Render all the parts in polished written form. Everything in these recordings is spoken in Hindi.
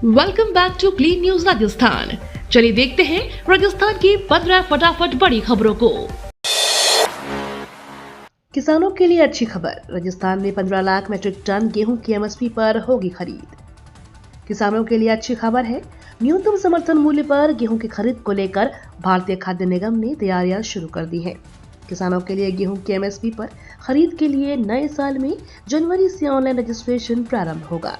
Welcome back to clean news Rajasthan. चलिए देखते हैं राजस्थान की 15 फटाफट बड़ी खबरों को। किसानों के लिए अच्छी खबर, राजस्थान में 15 लाख मीट्रिक टन गेहूं की एमएसपी पर होगी खरीद। किसानों के लिए अच्छी खबर है, न्यूनतम समर्थन मूल्य पर गेहूं की खरीद को लेकर भारतीय खाद्य निगम ने तैयारियां शुरू कर दी हैं। किसानों के लिए गेहूं की एमएसपी पर खरीद के लिए नए साल में जनवरी से ऑनलाइन रजिस्ट्रेशन प्रारंभ होगा।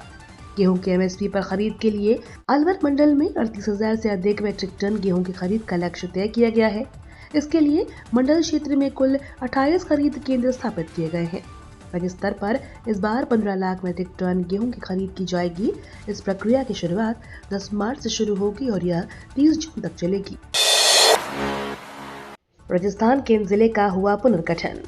गेहूं के एमएसपी पर खरीद के लिए अलवर मंडल में 38,000 से अधिक मीट्रिक टन गेहूं की खरीद का लक्ष्य तय किया गया है। इसके लिए मंडल क्षेत्र में कुल 28 खरीद केंद्र स्थापित किए गए हैं। राज्य स्तर पर इस बार 15 लाख मीट्रिक टन गेहूं की खरीद की जाएगी। इस प्रक्रिया की शुरुआत 10 मार्च से शुरू होगी और यह 30 जून तक चलेगी। राजस्थान के जिले का हुआ पुनर्गठन।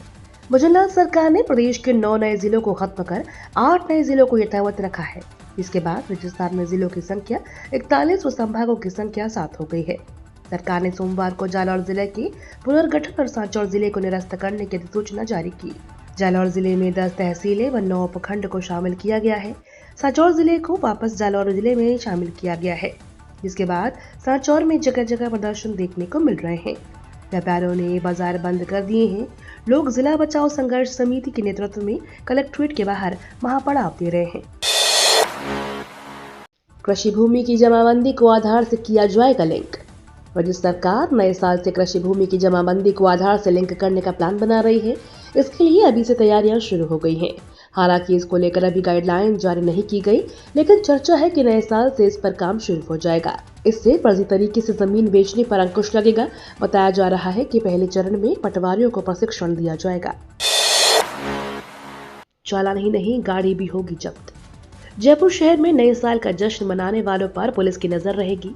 भजनलाल सरकार ने प्रदेश के 9 नए जिलों को खत्म कर 8 नए जिलों को यथावत रखा है। इसके बाद राजस्थान में जिलों की संख्या 41 और संभागों की संख्या 7 हो गई है। सरकार ने सोमवार को जालौर जिले के पुनर्गठन और सांचौर जिले को निरस्त करने की अधिसूचना जारी की। जालौर जिले में 10 तहसीलें व 9 उपखंड को शामिल किया गया है। सांचौर जिले को वापस जालौर जिले में शामिल किया गया है, जिसके बाद सांचौर में जगह जगह प्रदर्शन देखने को मिल रहे हैं। व्यापारियों ने बाजार बंद कर दिए हैं। लोग जिला बचाओ संघर्ष समिति के नेतृत्व में कलेक्ट्रेट के बाहर महापड़ाव दे रहे हैं। कृषि भूमि की जमाबंदी को आधार से किया जाएगा लिंक। राज्य सरकार नए साल से कृषि भूमि की जमाबंदी को आधार से लिंक करने का प्लान बना रही है। इसके लिए अभी से तैयारियां शुरू हो गई हैं। हालांकि इसको लेकर अभी गाइडलाइन जारी नहीं की गई, लेकिन चर्चा है कि नए साल से इस पर काम शुरू हो जाएगा। इससे फर्जी तरीके से जमीन बेचने पर अंकुश लगेगा। बताया जा रहा है कि पहले चरण में पटवारियों को प्रशिक्षण दिया जाएगा। चालान ही नहीं, गाड़ी भी होगी जब्त। जयपुर शहर में नए साल का जश्न मनाने वालों पर पुलिस की नजर रहेगी।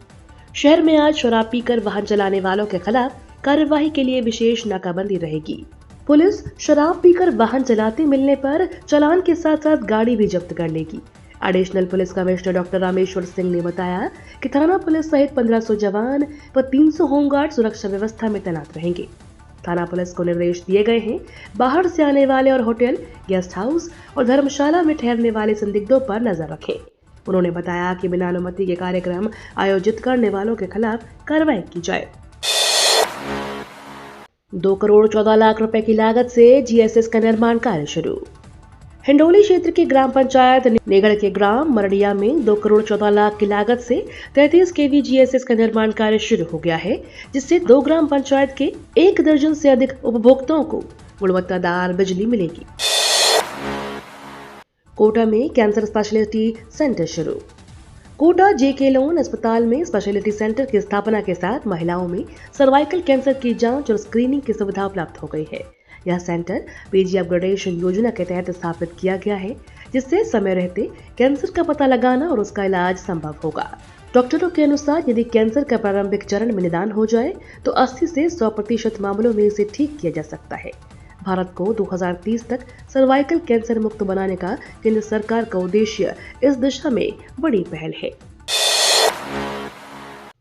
शहर में आज शराब पीकर वाहन चलाने वालों के खिलाफ कार्यवाही के लिए विशेष नाकाबंदी रहेगी। पुलिस शराब पीकर वाहन चलाते मिलने पर चालान के साथ साथ गाड़ी भी जब्त कर लेगी। Additional police commissioner doctor Rameshwar Singh ने बताया कि थाना पुलिस सहित 1500 जवान व 300 होमगार्ड सुरक्षा व्यवस्था में तैनात रहेंगे। थाना पुलिस को निर्देश दिए गए हैं, बाहर से आने वाले और होटल, गेस्ट हाउस और धर्मशाला में ठहरने वाले संदिग्धों पर नजर रखें। उन्होंने बताया कि बिना अनुमति के कार्यक्रम आयोजित करने वालों के खिलाफ कार्रवाई की जाए। 2 करोड़ 14 लाख रुपए की लागत से जीएसएस का निर्माण कार्य शुरू। हिंडोली क्षेत्र की ग्राम पंचायत नेगड़ के ग्राम मरडिया में 2 करोड़ 14 लाख की लागत से 33 केवी जीएसएस का निर्माण कार्य शुरू हो गया है, जिससे 2 ग्राम पंचायत के 1 दर्जन से अधिक उपभोक्ताओं को गुणवत्तादार बिजली मिलेगी। कोटा में कैंसर स्पेशलिटी सेंटर शुरू। कोटा जेके लोन अस्पताल में स्पेशलिटी सेंटर की स्थापना के साथ महिलाओं में सर्वाइकल कैंसर की जांच और स्क्रीनिंग की सुविधा उपलब्ध हो गई है। यह सेंटर पीजी अपग्रेडेशन योजना के तहत स्थापित किया गया है, जिससे समय रहते कैंसर का पता लगाना और उसका इलाज संभव होगा। डॉक्टरों के अनुसार यदि कैंसर का प्रारंभिक चरण में निदान हो जाए तो 80 से 100% मामलों में इसे ठीक किया जा सकता है। भारत को 2030 तक सर्वाइकल कैंसर मुक्त बनाने का केंद्र सरकार का उद्देश्य इस दिशा में बड़ी पहल है।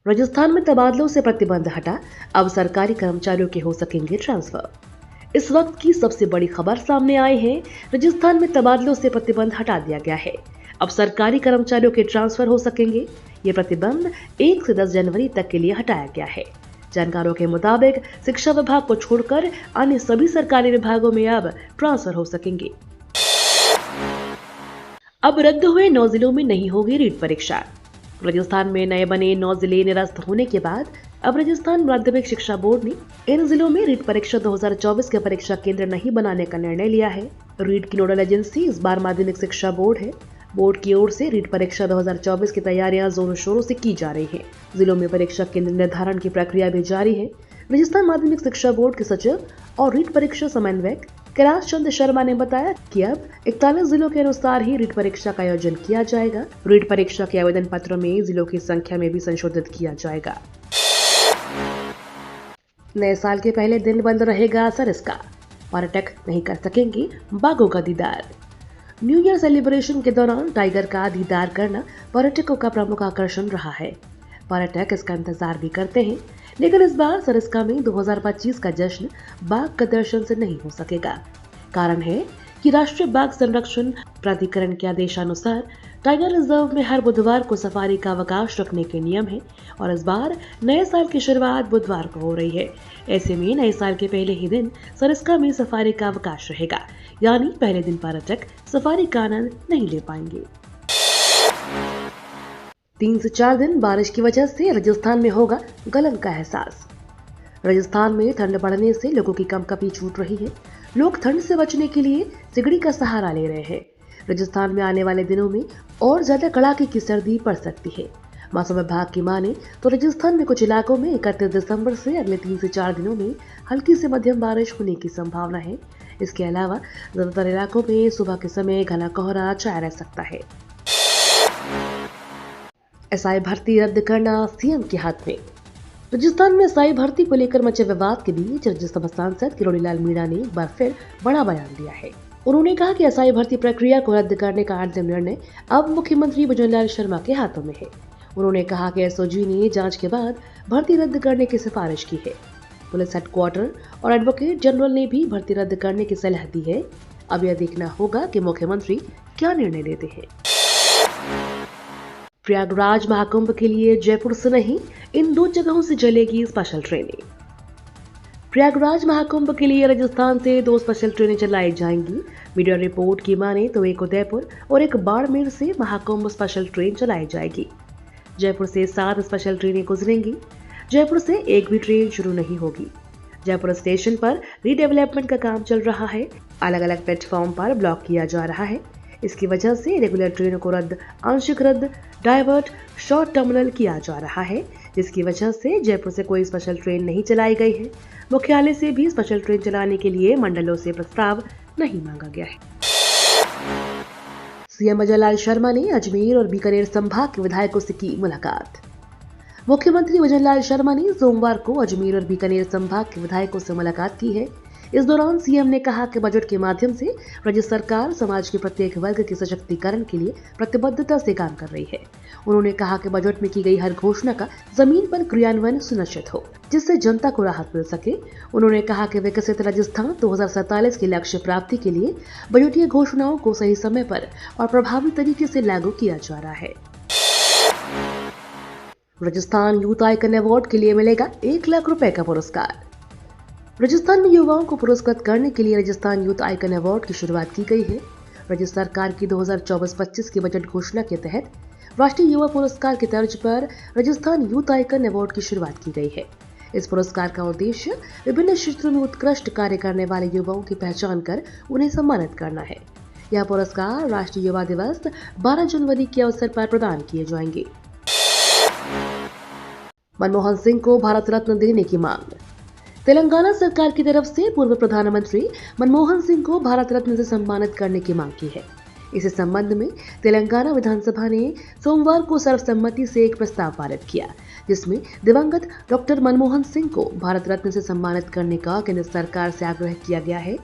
राजस्थान में तबादलों से प्रतिबंध हटा, अब सरकारी कर्मचारियों के हो सकेंगे ट्रांसफर। इस वक्त की सबसे बड़ी खबर सामने आई है। राजस्थान में तबादलों से प्रतिबंध हटा दिया गया है। अब सरकारी कर्मचारियों के ट्रांसफर हो सकेंगे। ये प्रतिबंध 1 से 10 जनवरी तक के लिए हटाया गया है। जानकारों के मुताबिक शिक्षा विभाग को छोड़कर अन्य सभी सरकारी विभागों में अब ट्रांसफर हो सकेंगे। अब रद्द हुए 9 जिलों में नहीं होगी रीट परीक्षा। राजस्थान में नए बने 9 जिले निरस्त होने के बाद अब राजस्थान माध्यमिक शिक्षा बोर्ड ने इन जिलों में रीट परीक्षा 2024 के परीक्षा केंद्र नहीं बनाने का निर्णय लिया है। रीट की नोडल एजेंसी इस बार माध्यमिक शिक्षा बोर्ड है। बोर्ड की ओर से रीट परीक्षा 2024 की तैयारियां जोरों शोरों से की जा रही हैं। जिलों में परीक्षा केंद्र निर्धारण की प्रक्रिया भी जारी है। राजस्थान माध्यमिक शिक्षा बोर्ड के सचिव और रीट परीक्षा समन्वयक कैलाश चंद्र शर्मा ने बताया कि अब 41 जिलों के अनुसार ही रीट परीक्षा का आयोजन किया जाएगा। रीट परीक्षा के आवेदन पत्रों में जिलों की संख्या में भी संशोधित किया जाएगा। नए साल के पहले दिन बंद रहेगा सरिस्का, पर्यटक नहीं कर सकेंगे बाघों का दीदार। न्यू ईयर सेलिब्रेशन के दौरान टाइगर का दीदार करना पर्यटकों का प्रमुख आकर्षण रहा है। पर्यटक इसका इंतजार भी करते हैं, लेकिन इस बार सरिस्का में 2025 का जश्न बाघ का दर्शन से नहीं हो सकेगा। कारण है कि राष्ट्रीय बाघ संरक्षण प्राधिकरण के आदेशानुसार टाइगर रिजर्व में हर बुधवार को सफारी का अवकाश रखने के नियम है और इस बार नए साल की शुरुआत बुधवार को हो रही है। ऐसे में नए साल के पहले ही दिन सरिस्का में सफारी का अवकाश रहेगा, यानी पहले दिन पर्यटक सफारी का आनंद नहीं ले पाएंगे। 3 से 4 दिन बारिश की वजह से राजस्थान में होगा गलन का एहसास। राजस्थान में ठंड बढ़ने से लोगों की कंपकपी छूट रही है। लोग ठंड से बचने के लिए सिगड़ी का सहारा ले रहे हैं। राजस्थान में आने वाले दिनों में और ज्यादा कड़ाके की सर्दी पड़ सकती है। मौसम विभाग की माने तो राजस्थान में कुछ इलाकों में 31 दिसंबर से अगले 3 से 4 दिनों में हल्की से मध्यम बारिश होने की संभावना है। इसके अलावा ज्यादातर इलाकों में सुबह के समय घना कोहरा छाया रह सकता है। एसआई भर्ती रद्द करना सीएम के हाथ में। राजस्थान में एसआई भर्ती को लेकर मचे विवाद के बीच राज्यसभा सांसद किरोड़ी लाल मीणा ने एक बार फिर बड़ा बयान दिया है। उन्होंने कहा कि एसआई भर्ती प्रक्रिया को रद्द करने का अंतिम निर्णय अब मुख्यमंत्री भजनलाल शर्मा के हाथों में है। उन्होंने कहा कि एसओजी ने जांच के बाद भर्ती रद्द करने की सिफारिश की है। पुलिस हेडक्वार्टर और एडवोकेट जनरल ने भी भर्ती रद्द करने की सलाह दी है। अब यह देखना होगा कि मुख्यमंत्री क्या निर्णय लेते हैं। प्रयागराज महाकुंभ के लिए जयपुर से नहीं, इन 2 जगहों से चलेगी स्पेशल ट्रेनें। प्रयागराज महाकुंभ के लिए राजस्थान से 2 स्पेशल ट्रेनें चलाई जाएंगी। मीडिया रिपोर्ट की माने तो एक उदयपुर और एक बाड़मेर से महाकुंभ स्पेशल ट्रेन चलाई जाएगी। जयपुर से 7 स्पेशल ट्रेनें गुजरेंगी। जयपुर से एक भी ट्रेन शुरू नहीं होगी। जयपुर स्टेशन पर रीडेवलपमेंट का काम चल रहा है। अलग अलग प्लेटफॉर्म पर ब्लॉक किया जा रहा है। इसकी वजह से रेगुलर ट्रेनों को रद्द, आंशिक रद्द, डाइवर्ट, शॉर्ट टर्मिनल किया जा रहा है, जिसकी वजह से जयपुर से कोई स्पेशल ट्रेन नहीं चलाई गई है। मुख्यालय से भी स्पेशल ट्रेन चलाने के लिए मंडलों से प्रस्ताव नहीं मांगा गया है। सीएम भजनलाल शर्मा ने अजमेर और बीकानेर संभाग के विधायकों से की मुलाकात। मुख्यमंत्री भजनलाल शर्मा ने सोमवार को अजमेर और बीकानेर संभाग के विधायकों से मुलाकात की है। इस दौरान सीएम ने कहा कि बजट के माध्यम से राज्य सरकार समाज के प्रत्येक वर्ग के सशक्तिकरण के लिए प्रतिबद्धता से काम कर रही है। उन्होंने कहा कि बजट में की गई हर घोषणा का जमीन पर क्रियान्वयन सुनिश्चित हो, जिससे जनता को राहत मिल सके। उन्होंने कहा कि विकसित राजस्थान 2047 के लक्ष्य प्राप्ति के लिए बजटीय घोषणाओं को सही समय पर और प्रभावी तरीके से लागू किया जा रहा है। राजस्थान यूथ आइकन अवार्ड के लिए मिलेगा 1 लाख रुपए का पुरस्कार। राजस्थान में युवाओं को पुरस्कृत करने के लिए राजस्थान यूथ आइकन अवार्ड की शुरुआत की गई है। राज्य सरकार की 2024-25 की बजट घोषणा के तहत राष्ट्रीय युवा पुरस्कार की तर्ज पर राजस्थान यूथ आइकन अवार्ड की शुरुआत की गई है। इस पुरस्कार का उद्देश्य विभिन्न क्षेत्रों में उत्कृष्ट कार्य करने वाले युवाओं की पहचान कर उन्हें सम्मानित करना है। यह पुरस्कार राष्ट्रीय युवा दिवस 12 जनवरी के अवसर पर प्रदान किए जाएंगे। मनमोहन सिंह को भारत रत्न देने की मांग। तेलंगाना सरकार की तरफ से पूर्व प्रधानमंत्री मनमोहन सिंह को भारत रत्न से सम्मानित करने की मांग की है। इस संबंध में तेलंगाना विधानसभा ने सोमवार को सर्वसम्मति से एक प्रस्ताव पारित किया, जिसमें दिवंगत डॉक्टर मनमोहन सिंह को भारत रत्न से सम्मानित करने का केंद्र सरकार से आग्रह किया गया है।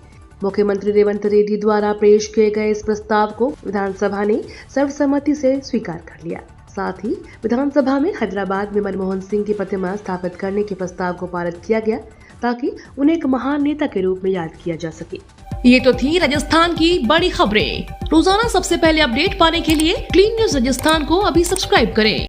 मुख्यमंत्री रेवंत रेड्डी द्वारा पेश किए गए इस प्रस्ताव को विधानसभा ने सर्वसम्मति से स्वीकार कर लिया। साथ ही विधानसभा में हैदराबाद में मनमोहन सिंह की प्रतिमा स्थापित करने के प्रस्ताव को पारित किया गया, ताकि उन्हें एक महान नेता के रूप में याद किया जा सके। ये तो थी राजस्थान की बड़ी खबरें। रोजाना सबसे पहले अपडेट पाने के लिए क्लीन न्यूज राजस्थान को अभी सब्सक्राइब करें।